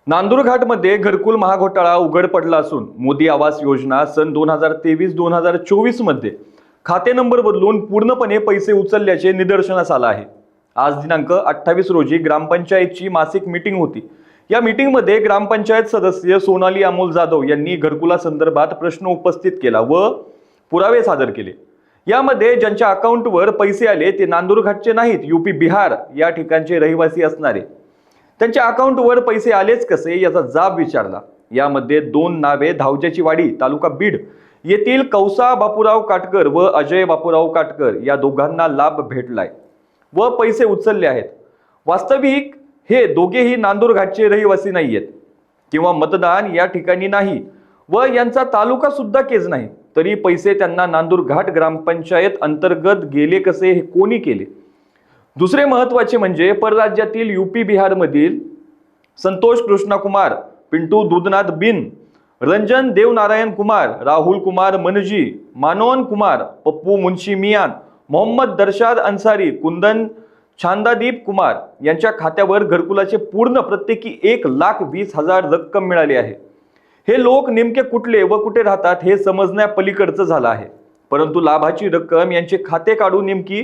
नांदूर घाटमध्ये घरकुल महाघोटाळा उघड पडला असून मोदी आवास योजना सन 2023-2024 मध्ये खाते नंबर बदलून पूर्णपणे पैसे उचलल्याचे निदर्शनास आलं आहे। आज दिनांक 28 रोजी ग्रामपंचायतची मासिक मीटिंग होती। या मीटिंगमध्ये ग्रामपंचायत सदस्य सोनाली अमोल जाधव यांनी घरकुलासंदर्भात प्रश्न उपस्थित केला व पुरावे सादर केले। यामध्ये ज्यांच्या अकाउंटवर पैसे आले ते नांदूर घाटचे नाहीत, यूपी बिहार या ठिकाणचे रहिवासी असणारे। त्यांच्या अकाउंटवर पैसे आलेच कसे याचा जाब विचारला। यामध्ये दोन नावे धावज्याची वाडी तालुका बीड येथील कौसा बापूराव काटकर व अजय बापूराव काटकर या दोघांना लाभ भेटलाय व पैसे उचलले आहेत। वास्तविक हे दोघेही नांदूर घाटचे रहिवासी नाहीयेत किंवा मतदान या ठिकाणी नाही व यांचा तालुका सुद्धा केज नाही, तरी पैसे त्यांना नांदूर घाट ग्रामपंचायत अंतर्गत गेले कसे हे कोणी केले। दुसरे महत्त्वाचे म्हणजे परराज्यातील यूपी बिहार मधील संतोष कृष्णा कुमार, पिंटू दूधनाथ बिन, रंजन देवनारायण कुमार, राहुल कुमार मनजी, मानोन कुमार, पप्पू मुंशी मियान, मोहम्मद दरशाद अन्सारी, कुंदन छांदादीप कुमार यांच्या खात्यावर घरकुलाचे पूर्ण प्रत्येकी 1,20,000 रक्कम मिळाली आहे। हे लोक नेमके कुठले व कुठे राहतात हे समजण्यापलीकडचं झालं आहे, परंतु लाभाची रक्कम यांचे खाते काढून नेमकी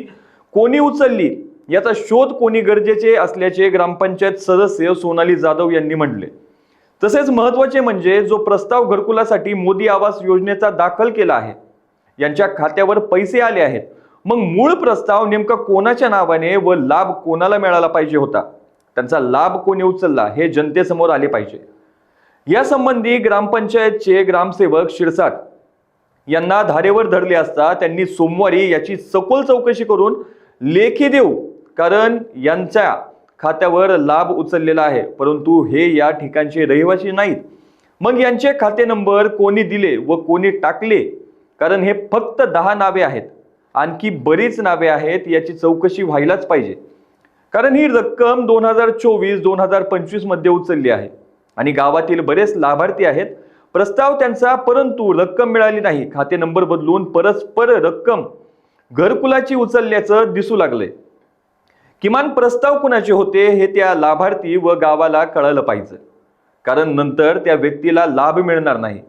कोणी उचलली याचा शोध कोणी गरजेचे असल्याचे ग्रामपंचायत सदस्य सोनाली जाधव यांनी म्हटले। तसेच महत्त्वाचे म्हणजे जो प्रस्ताव घरकुलासाठी मोदी आवास योजनेचा दाखल केला आहे यांच्या खात्यावर पैसे आले आहेत, मग मूळ प्रस्ताव नेमका कोणाच्या नावाने व लाभ कोणाला मिळाला पाहिजे होता, त्यांचा लाभ कोणी उचलला हे जनतेसमोर आले पाहिजे। या संबंधी ग्रामपंचायतचे ग्रामसेवक शिरसाट यांना धारेवर धरले असता त्यांनी सोमवारी याची सखोल चौकशी करून लेखी देऊ, कारण यांच्या खात्यावर लाभ उचललेला आहे परंतु हे या ठिकाणचे रहिवासी नाहीत, मग यांचे खाते नंबर कोणी दिले व कोणी टाकले, कारण हे फक्त 10 नावे आहेत, आणखी बरीच नावे आहेत, याची चौकशी व्हायलाच पाहिजे। कारण ही रक्कम 2024-2025 मध्ये उचलली आहे आणि गावातील बरेच लाभार्थी आहेत, प्रस्ताव त्यांचा परंतु रक्कम मिळाली नाही। खाते नंबर बदलून परस्पर रक्कम घरकुलाची उचलल्याचं दिसू लागले। किमान प्रस्ताव कुणाचे होते हे त्या लाभार्थी व गावाला कळलं पाहिजे, कारण नंतर त्या व्यक्तीला लाभ मिळणार नाही।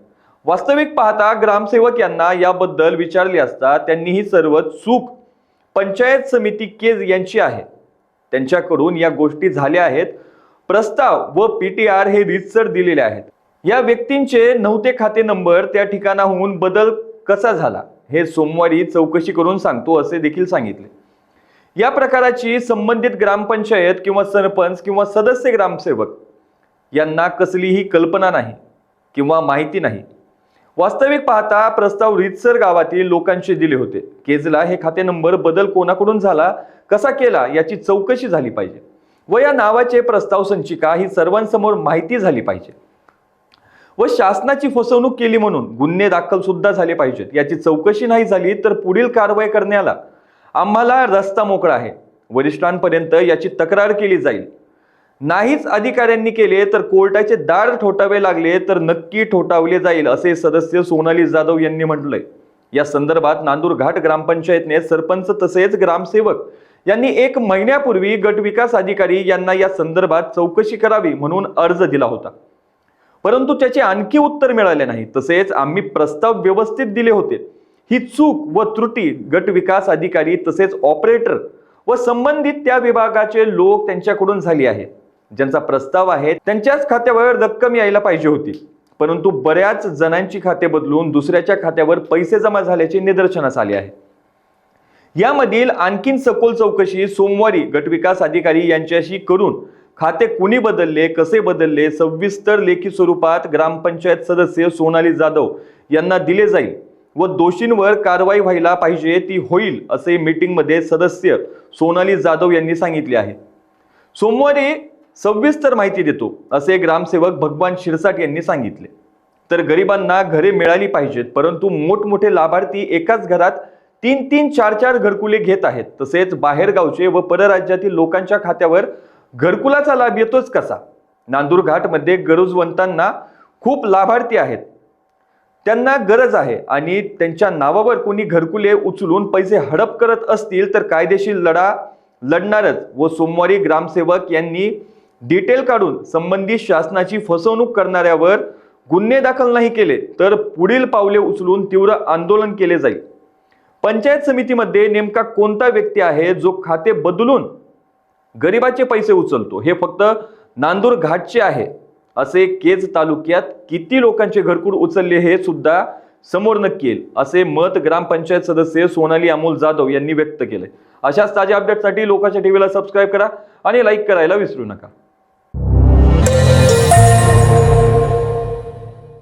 वास्तविक पाहता ग्रामसेवक यांना याबद्दल विचारले असता त्यांनी ही सर्व चूक पंचायत समिती केज यांची आहे, त्यांच्याकडून या गोष्टी झाल्या आहेत। प्रस्ताव व पीटीआर हे रीतसर दिलेले आहेत। या व्यक्तींचे नव्हते खाते नंबर त्या ठिकाणाहून बदल कसा झाला हे सोमवारी चौकशी करून सांगतो असे देखील सांगितले। या प्रकाराची संबंधित ग्रामपंचायत किंवा सरपंच किंवा सदस्य ग्रामसेवक यांना कसलीही कल्पना नाही किंवा माहिती नाही। वास्तविक पाहता प्रस्ताव रीतसर गावातील लोकांचे दिले होते। केजला हे खाते नंबर बदल कोणाकडून झाला, कसा केला याची चौकशी झाली पाहिजे व या नावाचे प्रस्ताव संचिका ही सर्वांसमोर माहिती झाली पाहिजे व शासनाची फसवणूक केली म्हणून गुन्हे दाखल सुद्धा झाले पाहिजेत। याची चौकशी नाही झाली तर पुढील कारवाई करण्याला आम्हाला रस्ता मोकळा आहे। वरिष्ठांपर्यंत याची तक्रार केली जाईल, नाहीच अधिकाऱ्यांनी केले तर कोर्टाचे दार ठोठावे लागले तर नक्की ठोठावले जाईल असे सदस्य सोनाली जाधव यांनी म्हटलंय। या संदर्भात नांदूर घाट ग्रामपंचायतने सरपंच तसेच ग्रामसेवक यांनी 1 महिन्यापूर्वी गट विकास अधिकारी यांना या संदर्भात चौकशी करावी म्हणून अर्ज दिला होता, परंतु त्याचे आणखी उत्तर मिळाले नाही। तसेच आम्ही प्रस्ताव व्यवस्थित दिले होते, ही चूक व त्रुटी गट विकास अधिकारी तसेच ऑपरेटर व संबंधित त्या विभागाचे लोक त्यांच्याकडून झाली आहे। ज्यांचा प्रस्ताव आहे त्यांच्याच खात्यावर रक्कम यायला पाहिजे होती, परंतु बऱ्याच जणांची खाते बदलून दुसऱ्याच्या खात्यावर पैसे जमा झाल्याचे निदर्शनास आले आहे। यामधील आणखीन सखोल चौकशी सोमवारी गट विकास अधिकारी यांच्याशी करून खाते कुणी बदलले, कसे बदलले सविस्तर लेखी स्वरूपात ग्रामपंचायत सदस्य सोनाली जाधव यांना दिले जाईल व दोषींवर कारवाई व्हायला पाहिजे ती होईल असे मीटिंगमध्ये सदस्य सोनाली जाधव यांनी सांगितले आहे। सोमवारी सविस्तर माहिती देतो असे ग्रामसेवक भगवान शिरसाट यांनी सांगितले। तर गरिबांना घरे मिळाली पाहिजेत, परंतु मोठमोठे लाभार्थी एकाच घरात 3-3, 4-4 घरकुले घेत आहेत। तसेच बाहेरगावचे व परराज्यातील लोकांच्या खात्यावर घरकुलाचा लाभ येतोच कसा। नांदूर घाटमध्ये गरजवंतांना खूप लाभार्थी आहेत, त्यांना गरज आहे आणि त्यांच्या नावावर कोणी घरकुले उचलून पैसे हडप करत असतील तर कायदेशीर लढा लढणारच व सोमवारी ग्रामसेवक यांनी डिटेल काढून संबंधित शासनाची फसवणूक करणाऱ्यावर गुन्हे दाखल नाही केले तर पुढील पावले उचलून तीव्र आंदोलन केले जाईल। पंचायत समितीमध्ये नेमका कोणता व्यक्ती आहे जो खाते बदलून गरिबाचे पैसे उचलतो हे फक्त नांदूर घाटचे आहे, असे केज तालुक्यात किती लोकांचे घरकुल उचलले हे सुद्धा समोर नक्की येईल, असे मत ग्रामपंचायत सदस्य सोनाली अमोल जाधव यांनी व्यक्त केले। अशाच ताज्या अपडेटसाठी लोकांच्या टीव्हीला सबस्क्राईब करा आणि लाईक करायला विसरू नका।